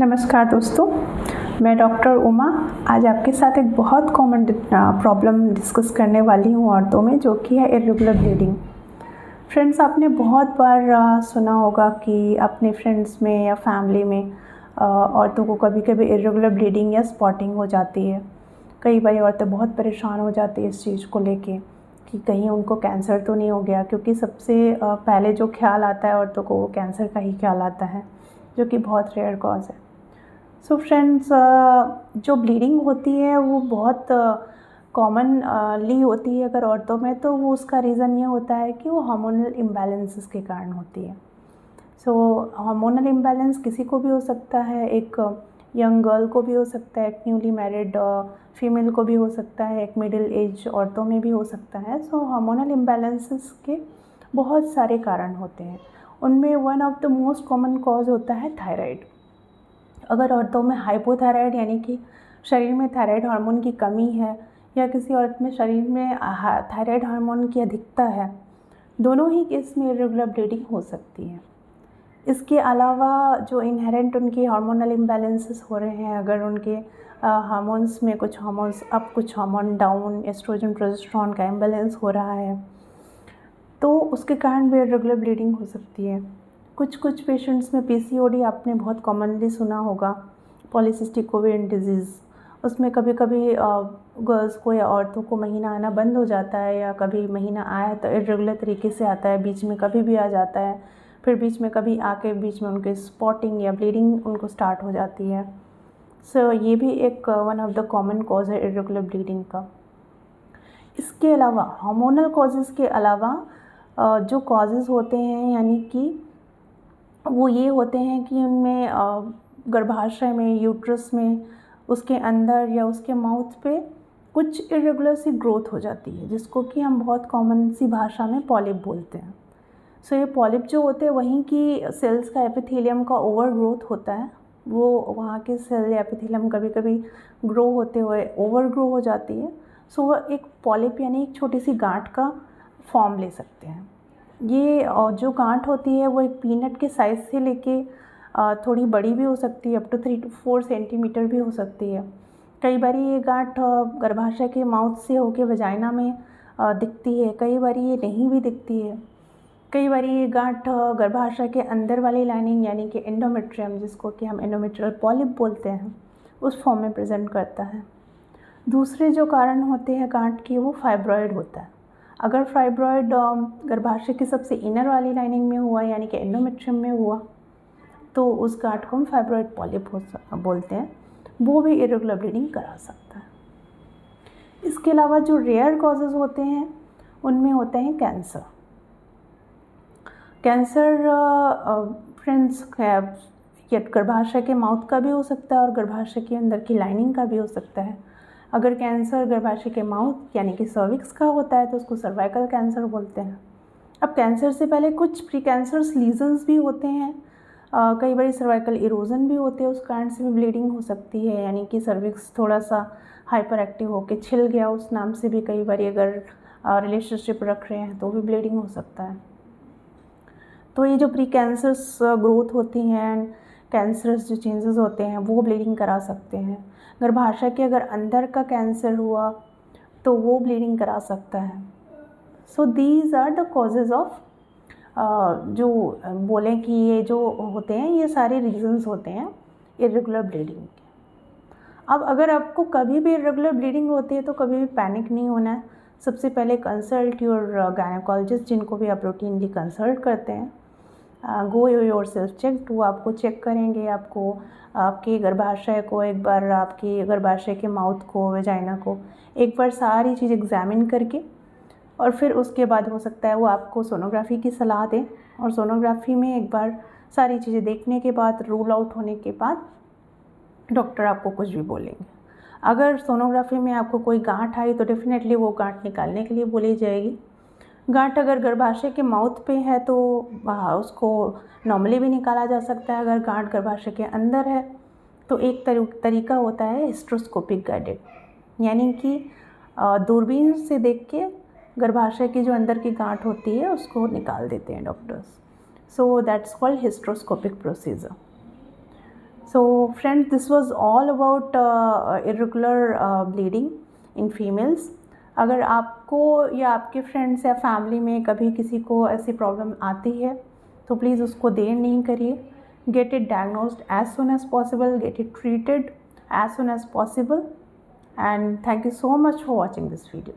नमस्कार दोस्तों, मैं डॉक्टर उमा आज आपके साथ एक बहुत कॉमन प्रॉब्लम डिस्कस करने वाली हूँ औरतों में, जो कि है इर्रेगुलर ब्लीडिंग। फ्रेंड्स, आपने बहुत बार सुना होगा कि अपने फ्रेंड्स में या फैमिली में औरतों को कभी कभी इर्रेगुलर ब्लीडिंग या स्पॉटिंग हो जाती है। कई बार औरतें बहुत परेशान हो जाती है इस चीज़ को लेके कि कहीं उनको कैंसर तो नहीं हो गया, क्योंकि सबसे पहले जो ख्याल आता है औरतों को वो कैंसर का ही ख्याल आता है, जो कि बहुत रेयर कॉज है। सो फ्रेंड्स, जो ब्लीडिंग होती है वो बहुत कॉमनली होती है अगर औरतों में, तो वो उसका रीज़न ये होता है कि वो हार्मोनल इम्बैलेंसेस के कारण होती है। सो हार्मोनल इम्बैलेंस किसी को भी हो सकता है, एक यंग गर्ल को भी हो सकता है, एक न्यूली मैरिड फीमेल को भी हो सकता है, एक मिडिल एज औरतों में भी हो सकता है। सो हार्मोनल इम्बैलेंसेस के बहुत सारे कारण होते हैं। उनमें one of the most common cause होता है थायराइड। अगर औरतों में हाइपोथायराइड यानी कि शरीर में थायराइड हार्मोन की कमी है, या किसी औरत में शरीर में थायराइड हार्मोन की अधिकता है, दोनों ही केस में इर्रेगुलर ब्लीडिंग हो सकती है। इसके अलावा जो इनहेरेंट उनकी हार्मोनल इम्बैलेंसेस हो रहे हैं, अगर उनके हार्मोन्स में कुछ हार्मोन्स अप कुछ हार्मोन डाउन, एस्ट्रोजन प्रोजेस्टेरॉन का इम्बैलेंस हो रहा है, तो उसके कारण भी इर्रेगुलर ब्लीडिंग हो सकती है। कुछ पेशेंट्स में पीसीओडी आपने बहुत कॉमनली सुना होगा, पॉलीसिस्टिक ओवेरियन डिजीज़। उसमें कभी कभी गर्ल्स को या औरतों को महीना आना बंद हो जाता है, या कभी महीना आया तो इर्रेगुलर तरीके से आता है, बीच में कभी भी आ जाता है, फिर बीच में कभी आके बीच में उनके स्पॉटिंग या ब्लीडिंग उनको स्टार्ट हो जाती है। सो ये भी एक one of the common cause है इर्रेगुलर ब्लीडिंग का। इसके अलावा हार्मोनल कॉजेज़ के अलावा जो कॉजेज़ होते हैं, यानी कि वो ये होते हैं कि उनमें गर्भाशय में, यूट्रस में, उसके अंदर या उसके माउथ पे कुछ इर्रेगुलर सी ग्रोथ हो जाती है, जिसको कि हम बहुत कॉमन सी भाषा में पॉलिप बोलते हैं। सो ये पॉलिप जो होते हैं वहीं की सेल्स का एपिथेलियम का ओवर ग्रोथ होता है। वो वहाँ के सेल या एपिथेलियम कभी कभी ग्रो होते हुए ओवर ग्रो हो जाती है। सो वो एक पॉलिप यानी एक छोटी सी गांठ का फॉर्म ले सकते हैं। ये जो गांठ होती है वो एक पीनट के साइज़ से लेके थोड़ी बड़ी भी हो सकती है, अप टू 3 to 4 सेंटीमीटर भी हो सकती है। कई बार ये गांठ गर्भाशय के माउथ से होके वजाइना में दिखती है, कई बार ये नहीं भी दिखती है। कई बार ये गांठ गर्भाशय के अंदर वाली लाइनिंग यानी कि एंडोमेट्रियम, जिसको कि हम एंडोमेट्रियल पॉलिप बोलते हैं, उस फॉर्म में प्रेजेंट करता है। दूसरे जो कारण होते हैं गांठ के, वो फाइब्रॉयड होता है। अगर फाइब्रॉयड गर्भाशय की सबसे इनर वाली लाइनिंग में हुआ यानी कि एंडोमेट्रियम में हुआ, तो उस गांठ को हम फाइब्रॉयड पॉलिप बोलते हैं। वो भी इरेगुलर ब्लीडिंग करा सकता है। इसके अलावा जो रेयर कॉजेज़ होते हैं उनमें होते हैं कैंसर। कैंसर फ्रेंड्स गर्भाशय के माउथ का भी हो सकता है और गर्भाशय के अंदर की लाइनिंग का भी हो सकता है। अगर कैंसर गर्भाशय के माउथ यानी कि सर्विक्स का होता है तो उसको सर्वाइकल कैंसर बोलते हैं। अब कैंसर से पहले कुछ प्री कैंसरस लीजन्स भी होते हैं। कई बार सर्वाइकल इरोजन भी होते हैं, उस कारण से भी ब्लीडिंग हो सकती है, यानी कि सर्विक्स थोड़ा सा हाइपर एक्टिव होकर छिल गया, उस नाम से भी कई बार अगर रिलेशनशिप रख रहे हैं तो भी ब्लीडिंग हो सकता है। तो ये जो प्री कैंसरस ग्रोथ होती हैं, कैंसरस जो चेंजेस होते हैं, वो ब्लीडिंग करा सकते हैं। गर्भाशय के अगर अंदर का कैंसर हुआ तो वो ब्लीडिंग करा सकता है। So these are the causes of जो बोलें कि ये जो होते हैं, ये सारे रीजंस होते हैं इरेगुलर ब्लीडिंग के। अब अगर आपको कभी भी इरेगुलर ब्लीडिंग होती है तो कभी भी पैनिक नहीं होना है। सबसे पहले कंसल्ट योर गायनेकोलॉजिस्ट, जिनको भी आप रूटीनली कंसल्ट करते हैं। गो योर सेल्फ चेक, वो आपको चेक करेंगे, आपको आपके गर्भाशय को एक बार, आपके गर्भाशय के माउथ को, वेजाइना को एक बार सारी चीज़ एग्जामिन करके, और फिर उसके बाद हो सकता है वो आपको सोनोग्राफी की सलाह दें, और सोनोग्राफी में एक बार सारी चीज़ें देखने के बाद, रूल आउट होने के बाद डॉक्टर आपको कुछ भी बोलेंगे। अगर सोनोग्राफी में आपको कोई गांठ आई तो डेफिनेटली वो गांठ निकालने के लिए बोली जाएगी। गांठ अगर गर्भाशय के माउथ पे है तो उसको नॉर्मली भी निकाला जा सकता है। अगर गांठ गर्भाशय के अंदर है तो एक तरीका होता है हिस्ट्रोस्कोपिक गाइडेड, यानी कि दूरबीन से देख के गर्भाशय की जो अंदर की गांठ होती है उसको निकाल देते हैं doctors. So that's called hysteroscopic procedure. So friends, this was all about irregular bleeding in females. अगर आपको या आपके फ्रेंड्स या फैमिली में कभी किसी को ऐसी प्रॉब्लम आती है तो प्लीज़ उसको देर नहीं करिए. Get it diagnosed as soon as possible, get it treated as soon as possible, and thank you so much for watching this video.